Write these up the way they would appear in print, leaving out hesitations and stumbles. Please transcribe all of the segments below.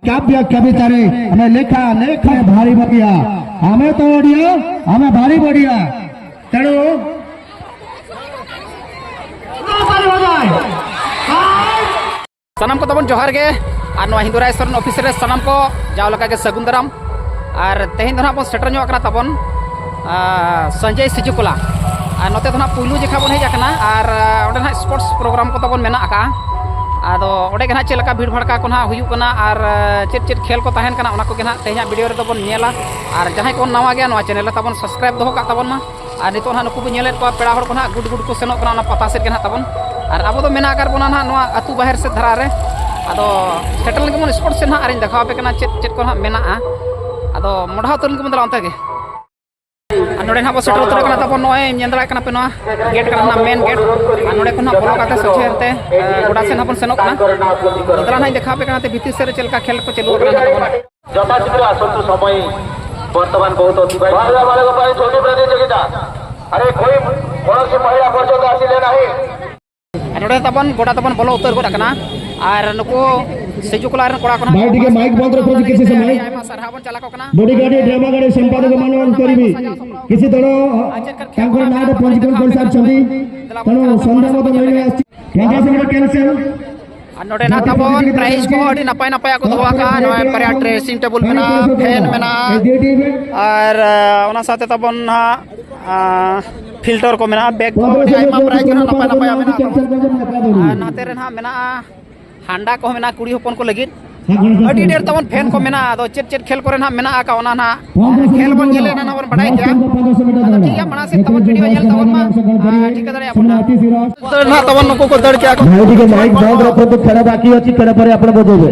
काव्य कविता रे हमें लेखा लेखा भारी बढ़िया हमें तो ओडिया हमें भारी बढ़िया तेणु सनम को तबन जोहार के और हिंदू रायसरन ऑफिस रे सनम को जावलका के सगुन दाराम और तेहन दो बन सेटर ᱧᱚᱜ ᱠᱟᱱᱟ तबन संजय सिजुकला और नोते तो पुलू जेखा बन हेजना और ओडे स्पोर्ट्स प्रोग्राम को तबन मेना आका आदो ओडे के चेलका भीड़ भड़का को हुयुग कना और चेत चेत खेल को तहन कना ओना को के तेहना वीडियो रे तबन नेला और जहां को नवा गया नवा चैनल तबन सब्सक्राइब दोहो का तबन मा और नितो नुकु बो नेलेत को पेड़ा हड़ को गुड गुड को सेनोक कना पता सेट के तबन और अब तो मेना कर बोना नवा अतु बाहर से धरा रे आदो सेटल के मन स्पोर्ट्स से आरिन देखाव पे कना चेत चेत को मेना आदो मोढ़ा उतर के मतलब अंत के नोड़े ना सेटर उतर कना तबन नय नेंदरा कना पे नवा गेट कना मेन गेट नोड़े को बोलो काते सोचेते गोडा से अपन सेनोक कना दरा ना देखा पे कना ते भीतर से चलका खेल को चलु कना तबन जमा शीघ्र आसंतु समय वर्तमान बहुत अतिबाहित महिला बालक पाई छोटी प्रतियोगिता अरे कोई कौन सी महिला पर्यटक आसिले नाही नोड़े तबन गोडा तबन बोलो उतर गोडा कना और नुको सेजुकला रन कोड़ा कना भाई के माइक बंद रखो किसी समय सरहाबन चला को कना बॉडी गार्ड ड्रामा गार्ड संपादक मान करिबी किसी दल तांकर नाड पंजीकरण कर सार छथि तनो संध्या मत नहीं आछि केजा से कैंसिल नोड़े ना तबन प्राइज को अडी नपाय नपाय को दोवा का नय परिया ड्रेसिंग टेबल मेना फैन मेना और ओना साथे तबन फिल्टर को मेना बैग को आइमा प्राइज को नपाय नपाय मेना नाते रे ना मेना हांडा को मेना कुड़ी हपन को लगित अडी डेर तबन फैन को मेना दो चेत चेत खेल करे ना मेना का ओना ना खेल बन गेले ना बन बड़ाई गया ठीक है मना से तबन वीडियो नेल तबन मा ठीक है अपन ना तबन नको को दड़ के भाई के माइक बंद रखो तो खेला बाकी अछि खेला पर आपण बजेबे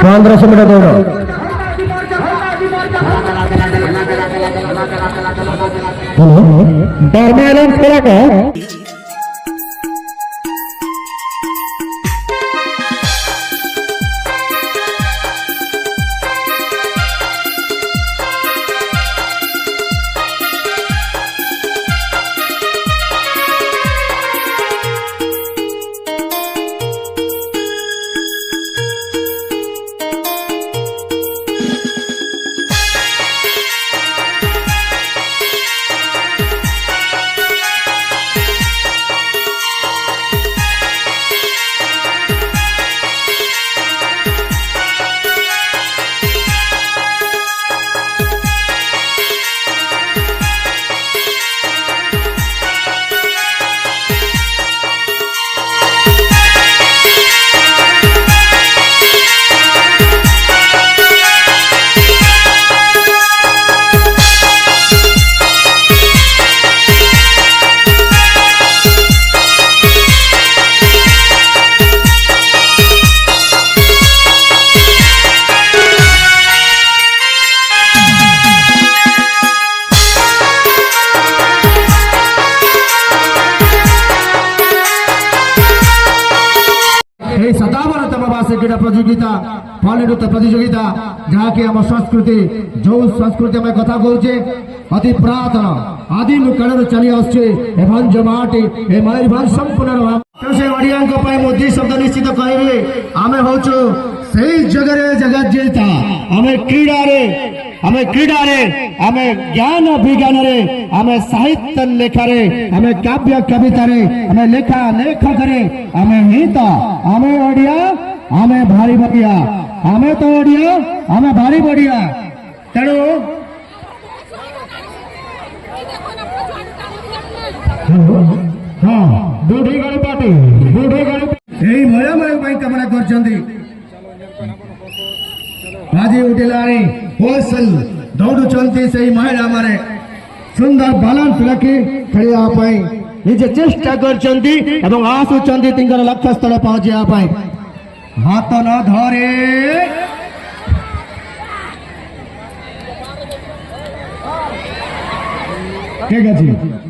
15 मिनट दौड़ दरमियान खेला का क्रीड़ा प्रतियोगिता फल नृत्य प्रतियोगिता जहाँ की आम संस्कृति जो संस्कृति आम कथा कहे अति पुरातन आदिम काल चली आसान जमाटी ए मयूरभंज संपूर्ण से ओडिया मोदी शब्द निश्चित कहे आम हूँ से जगह जगत जेता आम क्रीड़ा रे आम ज्ञान विज्ञान रे आम साहित्य लेखा रे आम काव्य कविता रे आम लेखा लेखक रे आम हित आम ओडिया हमें भारी बढ़िया हमें तो ओडिया हमें भारी बढ़िया तेणु हाँ बुढ़ी गाड़ी पार्टी बुढ़ी गाड़ी यही महिला मान कामना कर आज उठिलानी होलसेल दौड़ुंट से महिला माने सुंदर बालांस रखी खेलने निजे चेष्टा कर आसुंच लक्ष्य स्थल पहुंचा हाथ न धरे ठीक है।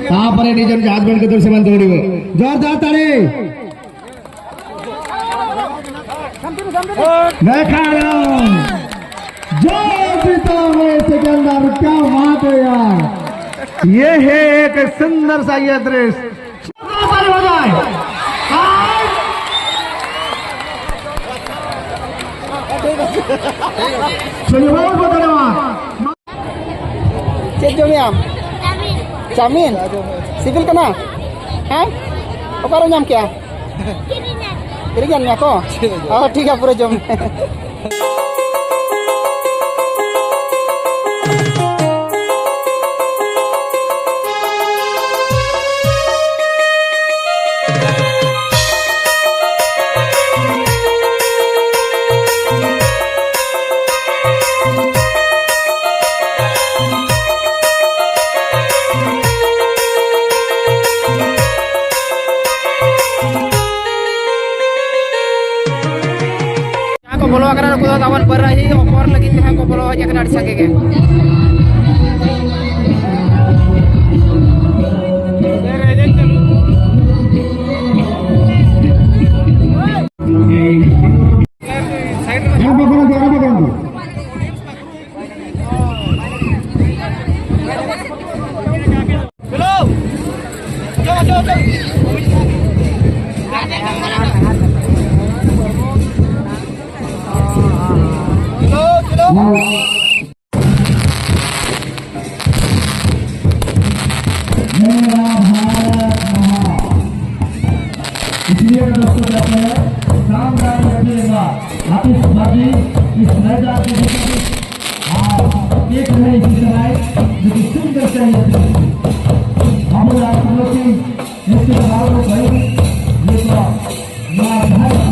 तापर निज निज हस्बैंड के दूर से मन दौड़े जोरदार ताली देखा के अंदर क्या बात है यार ये है एक सुंदर सा ये दृश्य हो जाए चलिए बहुत बहुत धन्यवाद चेक जो नियम चाउमीन सिविल करना हैं ओकर नाम क्या किरियान को हाँ ठीक है पूरे जम बोलो अगर को दावन पर रही और लगी तो को बोलो एक नाट सकेगे इसलिए दोस्तों कहते हैं सामधानी रखिएगा आतिशबाजी इस मैदान की एक नहीं इसी समय जो कि सुंदर से हम लोग आप लोग की इसके भाव को भाई ये तो यहाँ घर भाई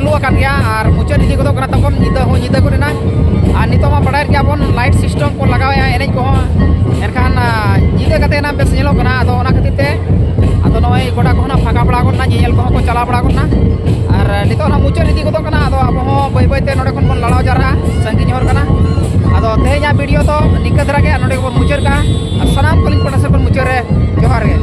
चालू akan gaya ar muncul di kodok kena tapon nyida ko na ar nito ma badai gaya bon light system ko lagaw ya enej ko enkan nyida kate na bes nyelo kana ado ona khatir te ado noi goda ko na phaka bada ko na nyel ko ko chala bada ko na ar nito na muncul di kodok kana ado abo ho bai bai te node kon bon lalaw jara sangi nyor kana ado tehnya video to nikah dhara ge node ko muncul ka ar sanam koling pada se kon muncul re johar ge